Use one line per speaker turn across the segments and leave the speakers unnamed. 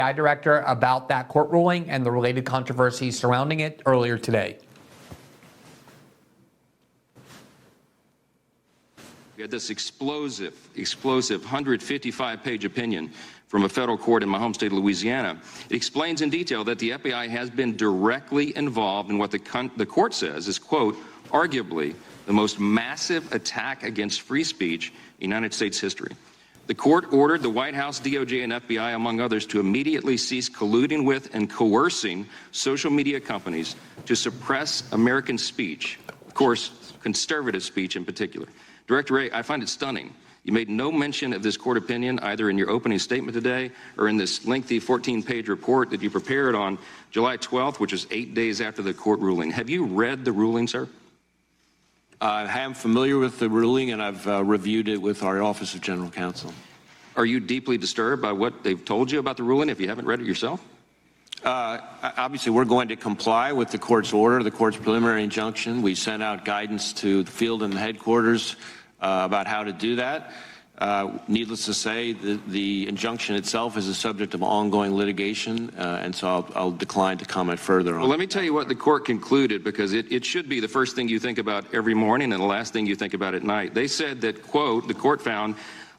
FBI director about that court ruling and the related controversies surrounding it earlier today.
We had this explosive 155-page opinion from a federal court in my home state of Louisiana. It explains in detail that the FBI has been directly involved in what the court says is, quote, arguably the most massive attack against free speech in United States history. The court ordered the White House, DOJ, and FBI, among others, to immediately cease colluding with and coercing social media companies to suppress American speech, of course, conservative speech in particular. Director Wray, I find it stunning. You made no mention of this court opinion either in your opening statement today or in this lengthy 14-page report that you prepared on July 12th, which is 8 days after the court ruling. Have you read the ruling, sir?
I am familiar with the ruling, and I've reviewed it with our Office of General Counsel.
Are you deeply disturbed by what they've told you about the ruling if you haven't read it yourself?
Obviously, we're going to comply with the court's order, the court's preliminary injunction. We sent out guidance to the field and the headquarters about how to do that. Needless to say, the injunction itself is a subject of ongoing litigation, and so I'll decline to comment further on.
Well, let me tell you what the court concluded, because it should be the first thing you think about every morning and the last thing you think about at night. They said that, quote, the court found,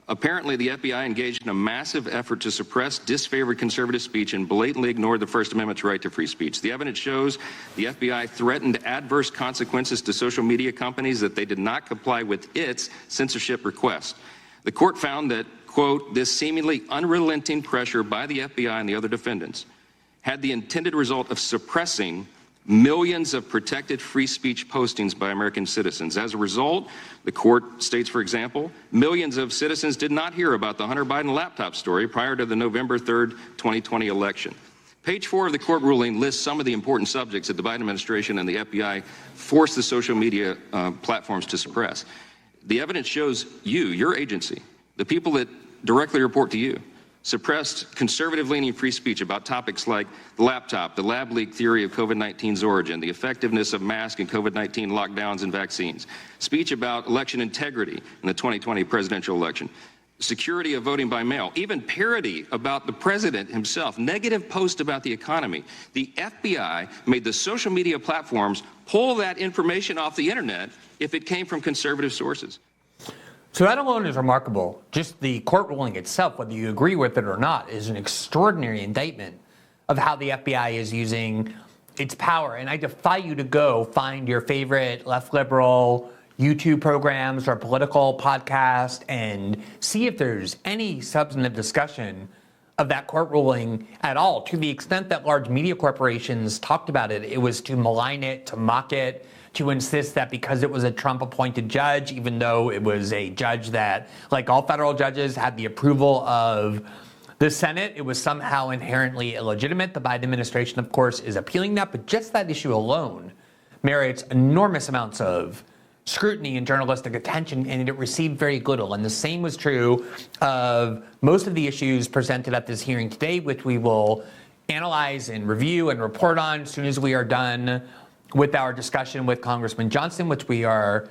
apparently the FBI engaged in a massive effort to suppress disfavored conservative speech and blatantly ignored the First Amendment's right to free speech. The evidence shows the FBI threatened adverse consequences to social media companies that they did not comply with its censorship request. The court found that, quote, this seemingly unrelenting pressure by the FBI and the other defendants had the intended result of suppressing millions of protected free speech postings by American citizens. As a result, the court states, for example, millions of citizens did not hear about the Hunter Biden laptop story prior to the November 3rd, 2020 election. Page 4 of the court ruling lists some of the important subjects that the Biden administration and the FBI forced the social media platforms to suppress. The evidence shows your agency, the people that directly report to you, suppressed conservative-leaning free speech about topics like the laptop, the lab leak theory of COVID-19's origin, the effectiveness of masks and COVID-19 lockdowns and vaccines, speech about election integrity in the 2020 presidential election, security of voting by mail, even parody about the president himself, negative posts about the economy. The FBI made the social media platforms pull that information off the internet if it came from conservative sources.
So that alone is remarkable. Just the court ruling itself, whether you agree with it or not, is an extraordinary indictment of how the FBI is using its power. And I defy you to go find your favorite left liberal YouTube programs or political podcast and see if there's any substantive discussion of that court ruling at all. To the extent that large media corporations talked about it, it was to malign it, to mock it, to insist that because it was a Trump-appointed judge, even though it was a judge that, like all federal judges, had the approval of the Senate, it was somehow inherently illegitimate. The Biden administration, of course, is appealing that, but just that issue alone merits enormous amounts of scrutiny and journalistic attention, and it received very little. And the same was true of most of the issues presented at this hearing today, which we will analyze and review and report on as soon as we are done with our discussion with Congressman Johnson, which we are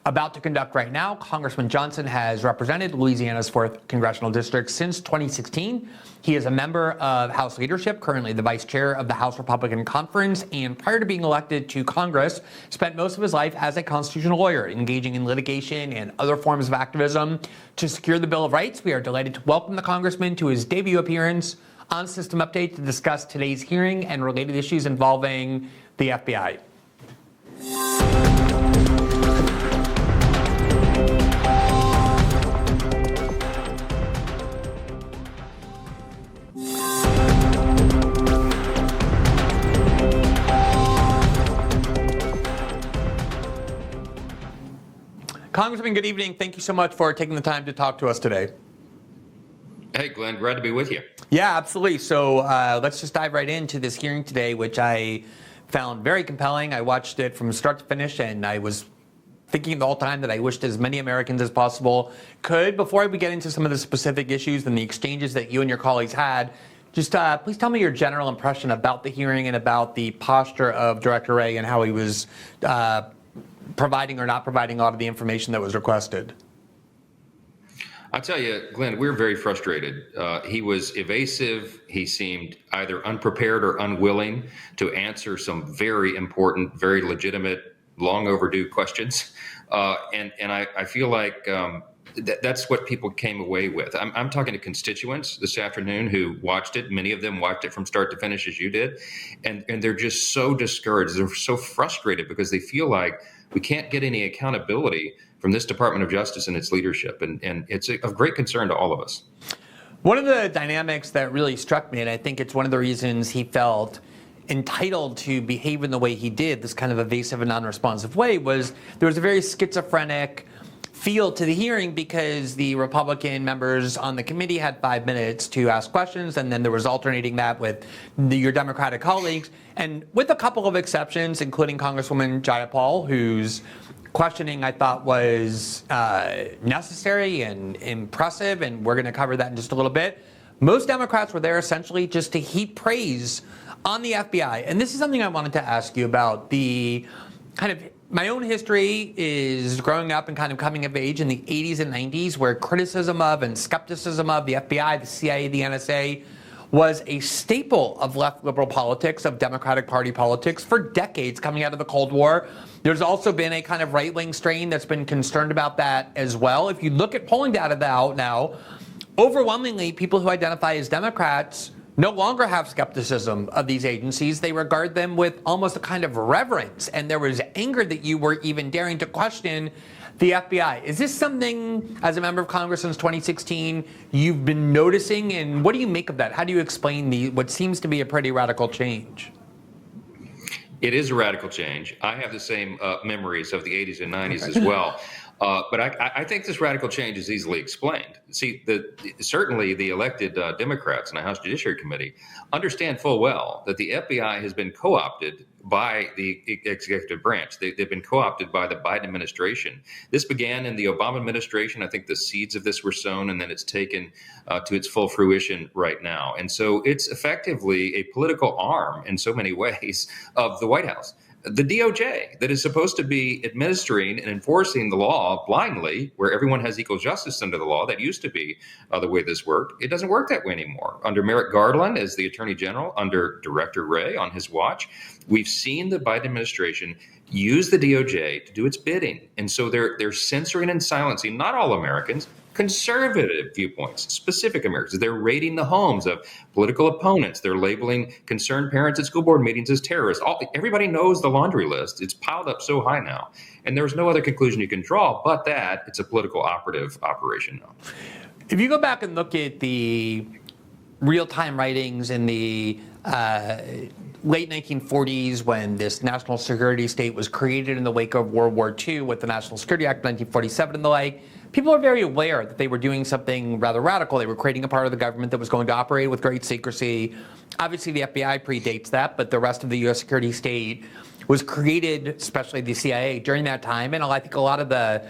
about to conduct right now. Congressman Johnson has represented Louisiana's 4th Congressional District since 2016. He is a member of House leadership, currently the vice chair of the House Republican Conference, and prior to being elected to Congress, spent most of his life as a constitutional lawyer, engaging in litigation and other forms of activism to secure the Bill of Rights. We are delighted to welcome the congressman to his debut appearance on System Update to discuss today's hearing and related issues involving the FBI. Congressman, good evening. Thank you so much for taking the time to talk to us today.
Hey, Glenn, glad to be with you.
Yeah, absolutely. So let's just dive right into this hearing today, which I found very compelling. I watched it from start to finish, and I was thinking the whole time that I wished as many Americans as possible could. Before we get into some of the specific issues and the exchanges that you and your colleagues had, just please tell me your general impression about the hearing and about the posture of Director Wray and how he was providing or not providing a lot of the information that was requested.
I tell you, Glenn, we're very frustrated. He was evasive. He seemed either unprepared or unwilling to answer some very important, very legitimate, long overdue questions. And I feel like that's what people came away with. I'm talking to constituents this afternoon who watched it. Many of them watched it from start to finish as you did. And they're just so discouraged. They're so frustrated because they feel like we can't get any accountability from this Department of Justice and its leadership. And it's of great concern to all of us.
One of the dynamics that really struck me, and I think it's one of the reasons he felt entitled to behave in the way he did, this kind of evasive and non-responsive way, was there was a very schizophrenic feel to the hearing because the Republican members on the committee had 5 minutes to ask questions, and then there was alternating that with your Democratic colleagues. And with a couple of exceptions, including Congresswoman Jayapal, whose questioning I thought was necessary and impressive, and we're going to cover that in just a little bit. Most Democrats were there essentially just to heap praise on the FBI. And this is something I wanted to ask you about. The kind of my own history is growing up and kind of coming of age in the 80s and 90s, where criticism of and skepticism of the FBI, the CIA, the NSA was a staple of left liberal politics, of Democratic Party politics for decades coming out of the Cold War. There's also been a kind of right-wing strain that's been concerned about that as well. If you look at polling data now, overwhelmingly, people who identify as Democrats no longer have skepticism of these agencies. They regard them with almost a kind of reverence. And there was anger that you were even daring to question the FBI. Is this something, as a member of Congress since 2016, you've been noticing? And what do you make of that? How do you explain what seems to be a pretty radical change?
It is a radical change. I have the same memories of the 80s and 90s as well. But I think this radical change is easily explained. See, certainly the elected Democrats in the House Judiciary Committee understand full well that the FBI has been co-opted by the executive branch. They've been co-opted by the Biden administration. This began in the Obama administration. I think the seeds of this were sown, and then it's taken to its full fruition right now. And so it's effectively a political arm in so many ways of the White House. The DOJ that is supposed to be administering and enforcing the law blindly, where everyone has equal justice under the law, that used to be the way this worked. It doesn't work that way anymore. Under Merrick Garland as the Attorney General, under Director Wray on his watch, we've seen the Biden administration use the DOJ to do its bidding. And so they're censoring and silencing not all Americans, conservative viewpoints, specific Americans. They're raiding the homes of political opponents. They're labeling concerned parents at school board meetings as terrorists. Everybody knows the laundry list. It's piled up so high now. And there's no other conclusion you can draw but that it's a political operative operation now.
If you go back and look at the real-time writings in the late 1940s, when this national security state was created in the wake of World War II with the National Security Act of 1947 and the like, people are very aware that they were doing something rather radical. They were creating a part of the government that was going to operate with great secrecy. Obviously, the FBI predates that, but the rest of the U.S. security state was created, especially the CIA, during that time. And I think a lot of the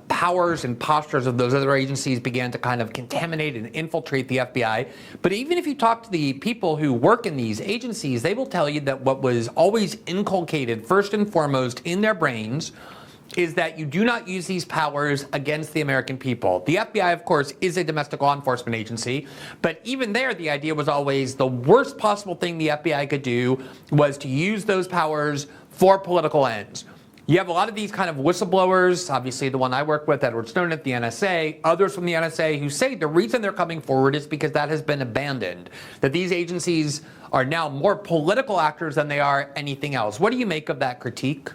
powers and postures of those other agencies began to kind of contaminate and infiltrate the FBI. But even if you talk to the people who work in these agencies, they will tell you that what was always inculcated first and foremost in their brains is that you do not use these powers against the American people. The FBI, of course, is a domestic law enforcement agency, but even there, the idea was always the worst possible thing the FBI could do was to use those powers for political ends. You have a lot of these kind of whistleblowers, obviously the one I work with, Edward Snowden at the NSA, others from the NSA who say the reason they're coming forward is because that has been abandoned, that these agencies are now more political actors than they are anything else. What do you make of that critique?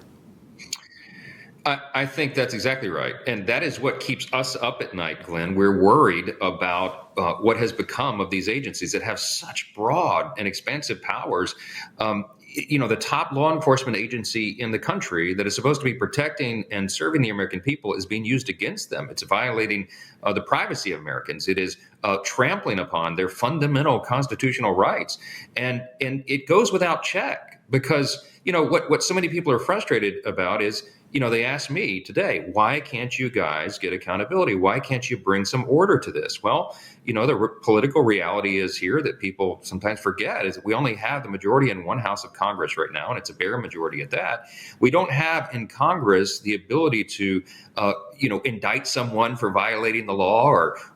I think that's exactly right. And that is what keeps us up at night, Glenn. We're worried about what has become of these agencies that have such broad and expansive powers. The top law enforcement agency in the country that is supposed to be protecting and serving the American people is being used against them. It's violating the privacy of Americans. It is trampling upon their fundamental constitutional rights. And it goes without check because, what so many people are frustrated about is, they asked me today, why can't you guys get accountability? Why can't you bring some order to this? Well,
the political reality is here that people sometimes forget is that we only have the majority in one house of Congress right now, and it's a bare majority at that. We don't have in Congress the ability to, indict someone for violating the law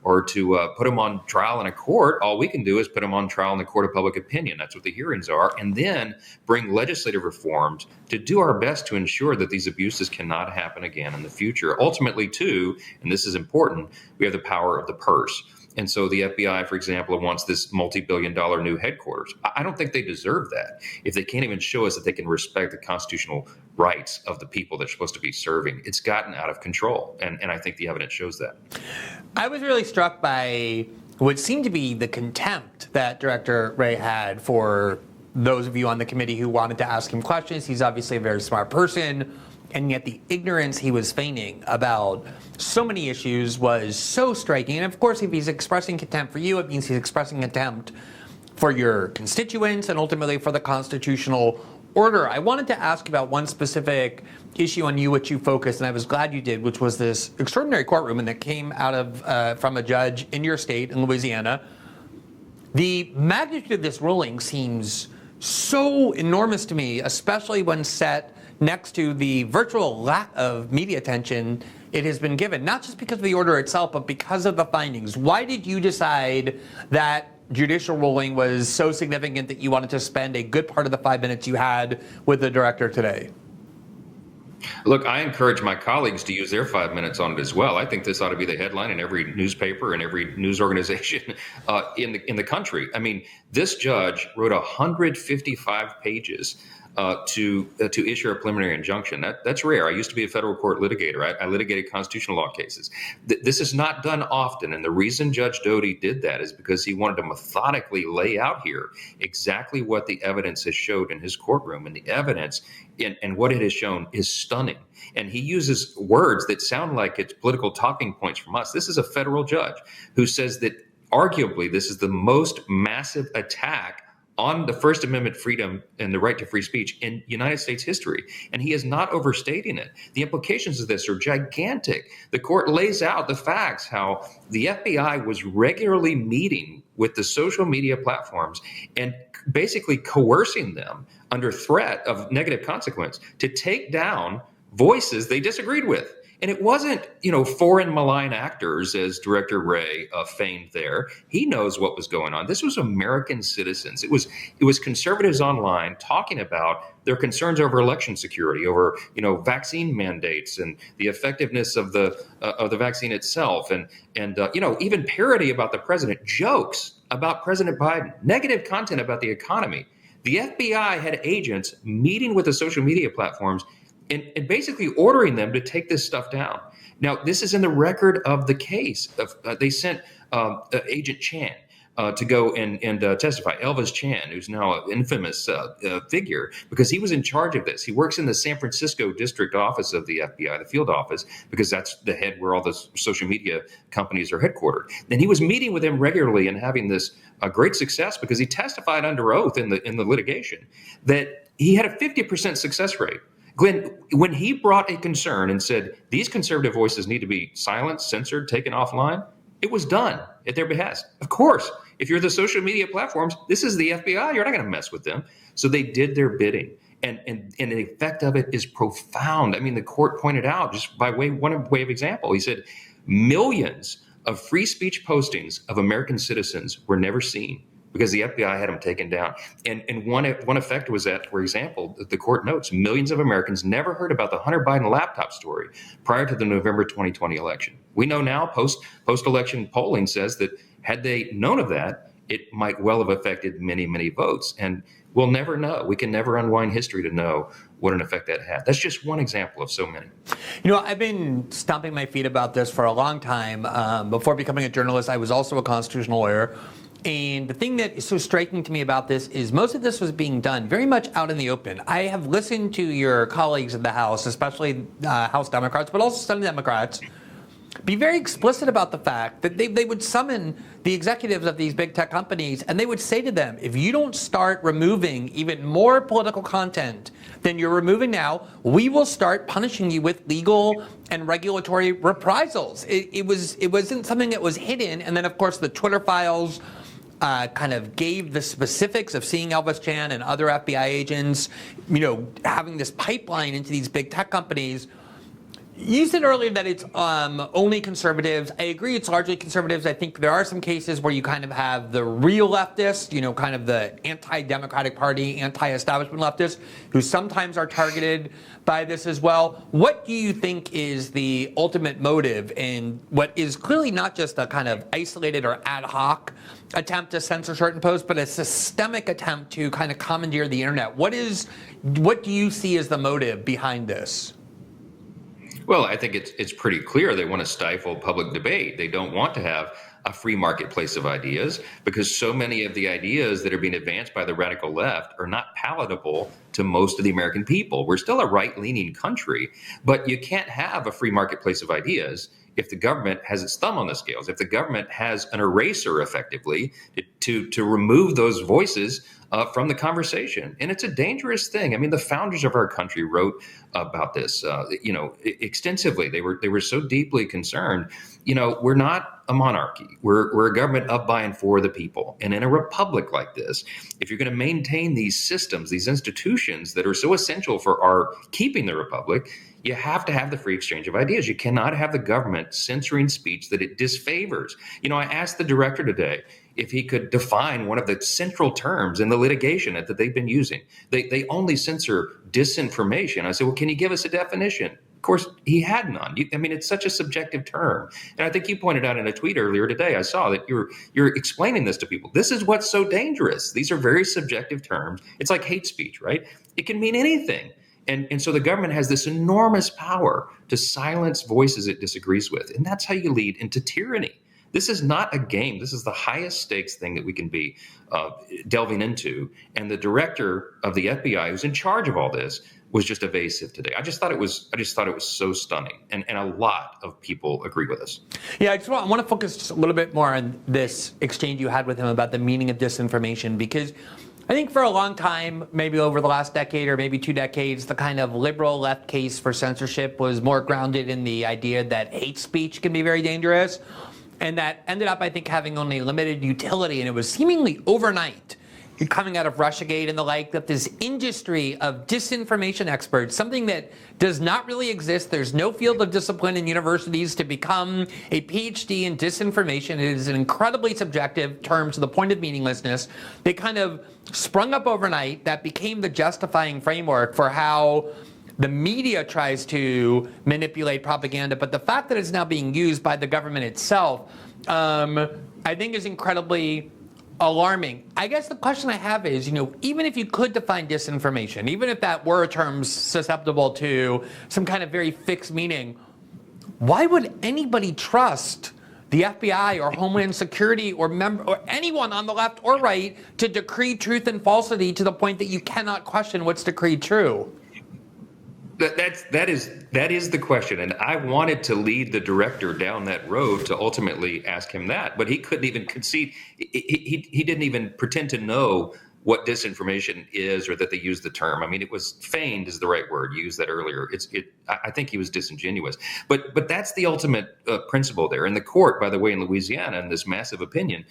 or to put them on trial in a court. All we can do is put them on trial in the court of public opinion. That's what the hearings are, and then bring legislative reforms to do our best to ensure that these abuses cannot happen again in the future. Ultimately, too, and this is important, we have the power of the purse. And so the FBI, for example, wants this multi-billion-dollar new headquarters. I don't think they deserve that if they can't even show us that they can respect the constitutional rights of the people they're supposed to be serving. It's gotten out of control, and I think the evidence shows that.
I was really struck by what seemed to be the contempt that Director Wray had for those of you on the committee who wanted to ask him questions. He's obviously a very smart person. And yet the ignorance he was feigning about so many issues was so striking. And of course, if he's expressing contempt for you, it means he's expressing contempt for your constituents and ultimately for the constitutional order. I wanted to ask about one specific issue on which you focused, and I was glad you did, which was this extraordinary courtroom that came out of from a judge in your state, in Louisiana. The magnitude of this ruling seems so enormous to me, especially when set next to the virtual lack of media attention it has been given, not just because of the order itself, but because of the findings. Why did you decide that judicial ruling was so significant that you wanted to spend a good part of the 5 minutes you had with the director today?
Look, I encourage my colleagues to use their 5 minutes on it as well. I think this ought to be the headline in every newspaper and every news organization in the country. I mean, this judge wrote 155 pages to issue a preliminary injunction. That's rare. I used to be a federal court litigator. I litigated constitutional law cases. This is not done often, and the reason Judge Doty did that is because he wanted to methodically lay out here exactly what the evidence has showed in his courtroom, and the evidence and what it has shown is stunning. And he uses words that sound like it's political talking points from us. This is a federal judge who says that arguably this is the most massive attack on the First Amendment freedom and the right to free speech in United States history. And he is not overstating it. The implications of this are gigantic. The court lays out the facts, how the FBI was regularly meeting with the social media platforms and basically coercing them under threat of negative consequence to take down voices they disagreed with. And it wasn't, foreign malign actors, as Director Wray feigned there. He knows what was going on. This was American citizens. It was conservatives online talking about their concerns over election security, over vaccine mandates, and the effectiveness of the vaccine itself, and even parody about the president, jokes about President Biden, negative content about the economy. The FBI had agents meeting with the social media platforms and basically ordering them to take this stuff down. Now, this is in the record of the case. They sent Agent Chan to go and testify, Elvis Chan, who's now an infamous figure, because he was in charge of this. He works in the San Francisco district office of the FBI, the field office, because that's the head where all the social media companies are headquartered. And he was meeting with him regularly and having this great success because he testified under oath in the litigation that he had a 50% success rate. Glenn, when he brought a concern and said, these conservative voices need to be silenced, censored, taken offline, it was done at their behest. Of course, if you're the social media platforms, this is the FBI, you're not going to mess with them. So they did their bidding. And the effect of it is profound. I mean, the court pointed out, just by way of example, he said, millions of free speech postings of American citizens were never seen because the FBI had them taken down. And one effect was that, for example, the court notes millions of Americans never heard about the Hunter Biden laptop story prior to the November 2020 election. We know now post-election polling says that had they known of that, it might well have affected many, many votes. And we'll never know. We can never unwind history to know what an effect that had. That's just one example of so many.
I've been stomping my feet about this for a long time. Before becoming a journalist, I was also a constitutional lawyer. And the thing that is so striking to me about this is most of this was being done very much out in the open. I have listened to your colleagues in the House, especially House Democrats, but also some Democrats, be very explicit about the fact that they would summon the executives of these big tech companies and they would say to them, if you don't start removing even more political content than you're removing now, we will start punishing you with legal and regulatory reprisals. It wasn't something that was hidden. And then, of course, the Twitter files kind of gave the specifics of seeing Elvis Chan and other FBI agents, having this pipeline into these big tech companies. You said earlier that it's only conservatives. I agree it's largely conservatives. I think there are some cases where you kind of have the real leftists, kind of the anti-Democratic Party, anti-establishment leftists, who sometimes are targeted by this as well. What do you think is the ultimate motive in what is clearly not just a kind of isolated or ad hoc attempt to censor certain posts, but a systemic attempt to kind of commandeer the internet? What do you see as the motive behind this?
Well, I think it's pretty clear they want to stifle public debate. They don't want to have a free marketplace of ideas because so many of the ideas that are being advanced by the radical left are not palatable to most of the American people. We're still a right-leaning country, but you can't have a free marketplace of ideas if the government has its thumb on the scales, if the government has an eraser effectively to remove those voices from the conversation. And it's a dangerous thing. I mean, the founders of our country wrote about this, extensively. They were so deeply concerned. We're not a monarchy. We're a government of, by, and for the people. And in a republic like this, if you're going to maintain these systems, these institutions that are so essential for our keeping the republic, you have to have the free exchange of ideas. You cannot have the government censoring speech that it disfavors. I asked the director today if he could define one of the central terms in the litigation that they've been using. They only censor disinformation. I said, well, can you give us a definition? Of course, he had none. It's such a subjective term. And I think you pointed out in a tweet earlier today, I saw that you're explaining this to people. This is what's so dangerous. These are very subjective terms. It's like hate speech, right? It can mean anything. And so the government has this enormous power to silence voices it disagrees with. And that's how you lead into tyranny. This is not a game. This is the highest stakes thing that we can be delving into. And the director of the FBI, who's in charge of all this, was just evasive today. I just thought it was so stunning, and a lot of people agree with us.
Yeah, I want to focus just a little bit more on this exchange you had with him about the meaning of disinformation, because I think for a long time, maybe over the last decade or maybe 2 decades, the kind of liberal left case for censorship was more grounded in the idea that hate speech can be very dangerous. And that ended up, I think, having only limited utility. And it was seemingly overnight, coming out of Russiagate and the like, that this industry of disinformation experts, something that does not really exist. There's no field of discipline in universities to become a PhD in disinformation. It is an incredibly subjective term to the point of meaninglessness. They kind of sprung up overnight. That became the justifying framework for how the media tries to manipulate propaganda. But the fact that it's now being used by the government itself, I think is incredibly alarming. I guess the question I have is, even if you could define disinformation, even if that were a term susceptible to some kind of very fixed meaning, why would anybody trust the FBI or Homeland Security or anyone on the left or right to decree truth and falsity to the point that you cannot question what's decreed true?
That is the question, and I wanted to lead the director down that road to ultimately ask him that, but he couldn't even concede. He didn't even pretend to know what disinformation is or that they use the term. It was feigned is the right word. You used that earlier. I think he was disingenuous, but that's the ultimate principle there. And the court, by the way, in Louisiana, in this massive opinion,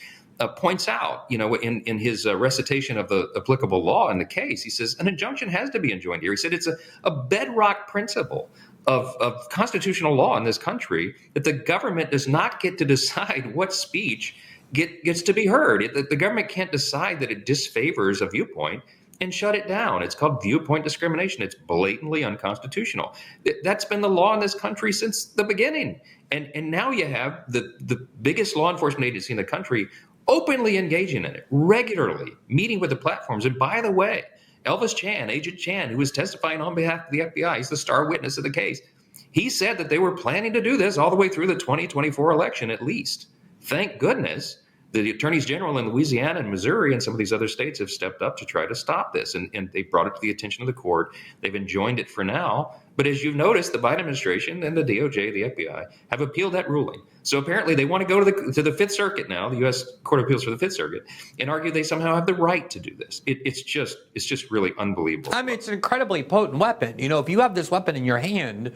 points out, in his recitation of the applicable law in the case, he says an injunction has to be enjoined here. He said it's a bedrock principle of constitutional law in this country that the government does not get to decide what speech gets to be heard. The government can't decide that it disfavors a viewpoint and shut it down. It's called viewpoint discrimination. It's blatantly unconstitutional. That's been the law in this country since the beginning. And now you have the biggest law enforcement agency in the country openly engaging in it, regularly meeting with the platforms. And by the way, Elvis Chan, Agent Chan, who was testifying on behalf of the FBI, he's the star witness of the case. He said that they were planning to do this all the way through the 2024 election, at least. Thank goodness The attorneys general in Louisiana and Missouri and some of these other states have stepped up to try to stop this, and they brought it to the attention of the court. They've enjoined it for now. But as you've noticed, the Biden administration and the DOJ, the FBI, have appealed that ruling. So apparently they want to go to the Fifth Circuit now, the U.S. Court of Appeals for the Fifth Circuit, and argue they somehow have the right to do this. It's just really unbelievable.
I mean, it's an incredibly potent weapon. You know, if you have this weapon in your hand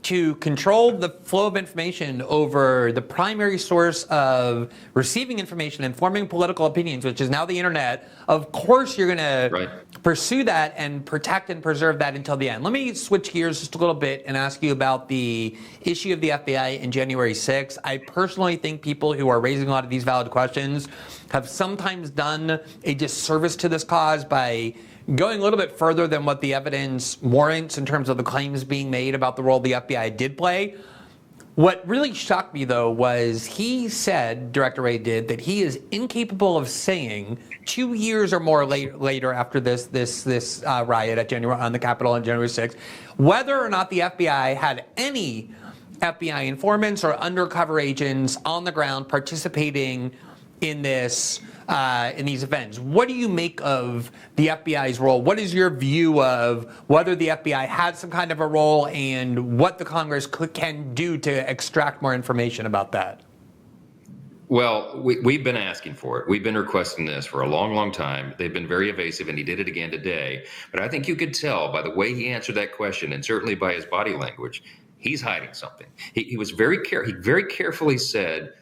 to control the flow of information over the primary source of receiving information and forming political opinions, which is now the internet, of course you're going to pursue that and protect and preserve that until the end. Let me switch gears just a little bit and ask you about the issue of the FBI in January 6th. I personally think people who are raising a lot of these valid questions have sometimes done a disservice to this cause by going a little bit further than what the evidence warrants in terms of the claims being made about the role the FBI did play. What really shocked me, though, was he said, Director Wray did, that he is incapable of saying 2 years or more later after this riot at on the Capitol on January 6th, whether or not the FBI had any FBI informants or undercover agents on the ground participating in this in these events. What do you make of the FBI's role? What is your view of whether the FBI had some kind of a role and what the Congress can do to extract more information about that?
Well, we've been asking for it. We've been requesting this for a long, long time. They've been very evasive, and he did it again today. But I think you could tell by the way he answered that question, and certainly by his body language, he's hiding something. He was very he very carefully said,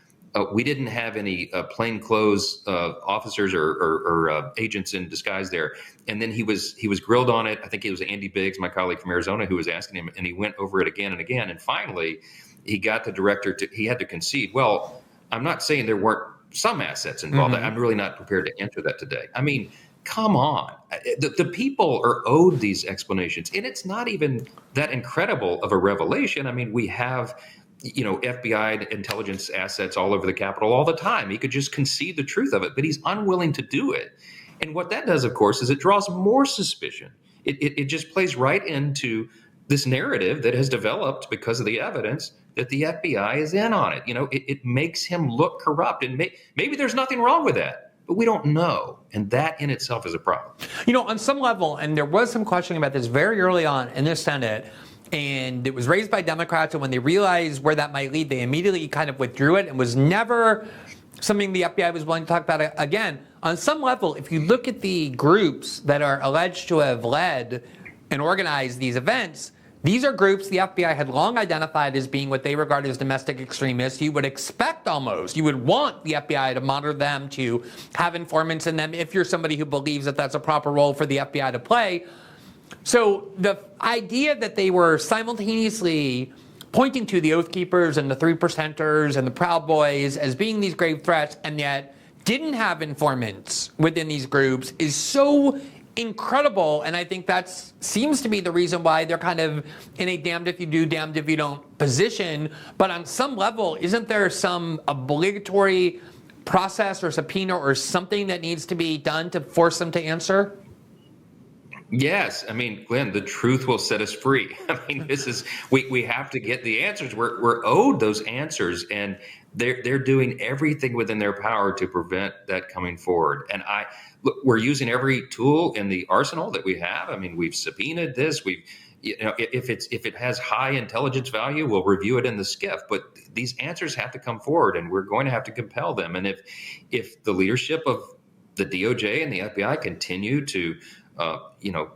we didn't have any plainclothes officers or agents in disguise there. And then he was grilled on it. I think it was Andy Biggs, my colleague from Arizona, who was asking him, and he went over it again and again. And finally, he got the director he had to concede, well, I'm not saying there weren't some assets involved. I'm really not prepared to answer that today. I mean, come on. The people are owed these explanations. And it's not even that incredible of a revelation. I mean, we have FBI intelligence assets all over the Capitol all the time. He could just concede the truth of it, but he's unwilling to do it. And what that does, of course, is it draws more suspicion. It just plays right into this narrative that has developed because of the evidence that the FBI is in on it. It makes him look corrupt, and maybe there's nothing wrong with that, but we don't know. And that in itself is a problem.
On some level, and there was some questioning about this very early on in the Senate, and it was raised by Democrats, and when they realized where that might lead, they immediately kind of withdrew it. It was never something the FBI was willing to talk about again. On some level, if you look at the groups that are alleged to have led and organized these events, these are groups the FBI had long identified as being what they regard as domestic extremists. You would expect almost, you would want the FBI to monitor them, to have informants in them, if you're somebody who believes that that's a proper role for the FBI to play. So the idea that they were simultaneously pointing to the Oath Keepers and the 3%ers and the Proud Boys as being these grave threats, and yet didn't have informants within these groups is so incredible. And I think that seems to be the reason why they're kind of in a damned if you do, damned if you don't position. But on some level, isn't there some obligatory process or subpoena or something that needs to be done to force them to answer?
Yes. I mean, Glenn, the truth will set us free. I mean, we have to get the answers. We're owed those answers, and they're doing everything within their power to prevent that coming forward. And we're using every tool in the arsenal that we have. I mean, we've subpoenaed this. If it has high intelligence value, we'll review it in the SCIF. But these answers have to come forward, and we're going to have to compel them. And if the leadership of the DOJ and the FBI continue to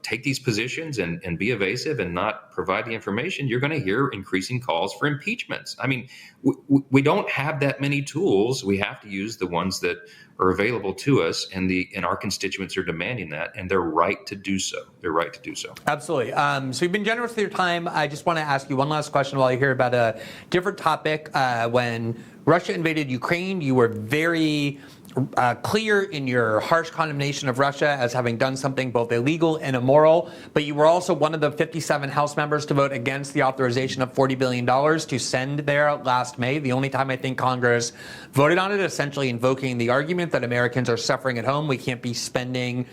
take these positions and be evasive and not provide the information, you're going to hear increasing calls for impeachments. I mean, we don't have that many tools. We have to use the ones that are available to us, and our constituents are demanding that, and they're right to do so. They're right to do so.
Absolutely. So you've been generous with your time. I just want to ask you one last question while you hear about a different topic. When Russia invaded Ukraine, you were very clear in your harsh condemnation of Russia as having done something both illegal and immoral, but you were also one of the 57 House members to vote against the authorization of $40 billion to send there last May, the only time I think Congress voted on it, essentially invoking the argument that Americans are suffering at home. We can't be spending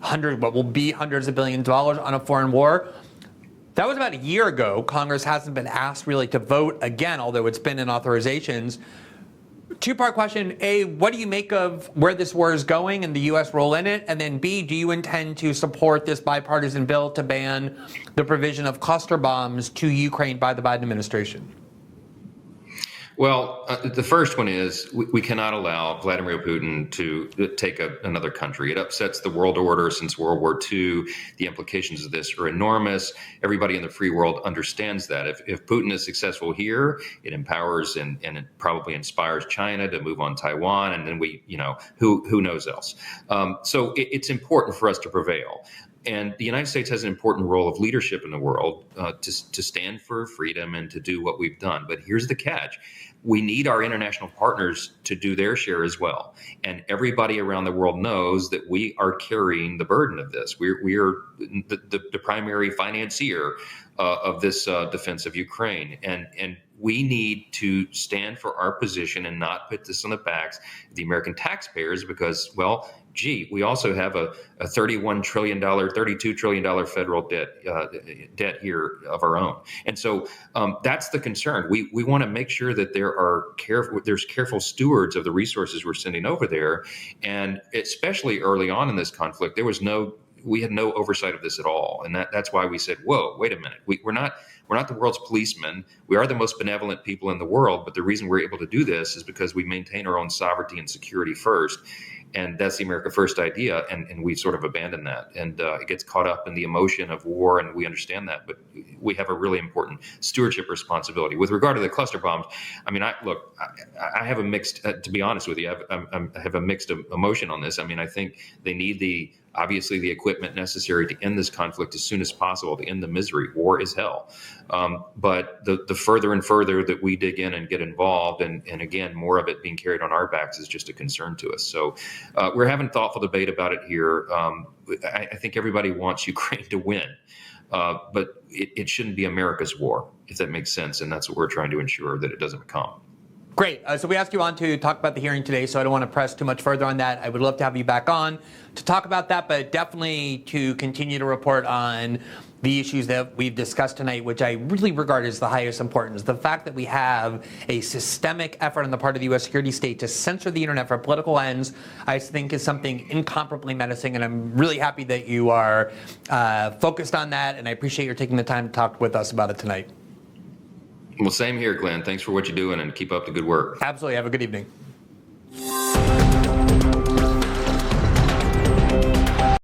what will be hundreds of billions of dollars on a foreign war. That was about a year ago. Congress hasn't been asked really to vote again, although it's been in authorizations. Two-part question. A, what do you make of where this war is going and the U.S. role in it? And then B, do you intend to support this bipartisan bill to ban the provision of cluster bombs to Ukraine by the Biden administration?
Well, the first one is we cannot allow Vladimir Putin to take another country. It upsets the world order since World War II. The implications of this are enormous. Everybody in the free world understands that. If Putin is successful here, it empowers and it probably inspires China to move on Taiwan, and then who knows else. So it's important for us to prevail. And the United States has an important role of leadership in the world to stand for freedom and to do what we've done. But here's the catch. We need our international partners to do their share as well. And everybody around the world knows that we are carrying the burden of this. We are the primary financier of this defense of Ukraine. And we need to stand for our position and not put this on the backs of the American taxpayers because, well, we also have a $31 trillion, $32 trillion federal debt here of our own. And so that's the concern. We want to make sure that there's careful stewards of the resources we're sending over there. And especially early on in this conflict, we had no oversight of this at all. And that's why we said, whoa, wait a minute. We're not the world's policemen. We are the most benevolent people in the world. But the reason we're able to do this is because we maintain our own sovereignty and security first. And that's the America First idea, and we've sort of abandoned that. And it gets caught up in the emotion of war, and we understand that. But we have a really important stewardship responsibility. With regard to the cluster bombs, I mean, I have a mixed, to be honest with you, I have a mixed emotion on this. I mean, I think they need obviously the equipment necessary to end this conflict as soon as possible, to end the misery. War is hell. But the further and further that we dig in and get involved, and again, more of it being carried on our backs is just a concern to us. So we're having thoughtful debate about it here. I think everybody wants Ukraine to win, but it shouldn't be America's war, if that makes sense. And that's what we're trying to ensure that it doesn't become.
Great. So we asked you on to talk about the hearing today, so I don't want to press too much further on that. I would love to have you back on to talk about that, but definitely to continue to report on the issues that we've discussed tonight, which I really regard as the highest importance. The fact that we have a systemic effort on the part of the U.S. security state to censor the internet for political ends, I think is something incomparably menacing, and I'm really happy that you are focused on that, and I appreciate your taking the time to talk with us about it tonight.
Well, same here, Glenn. Thanks for what you're doing, and keep up the good work.
Absolutely. Have a good evening.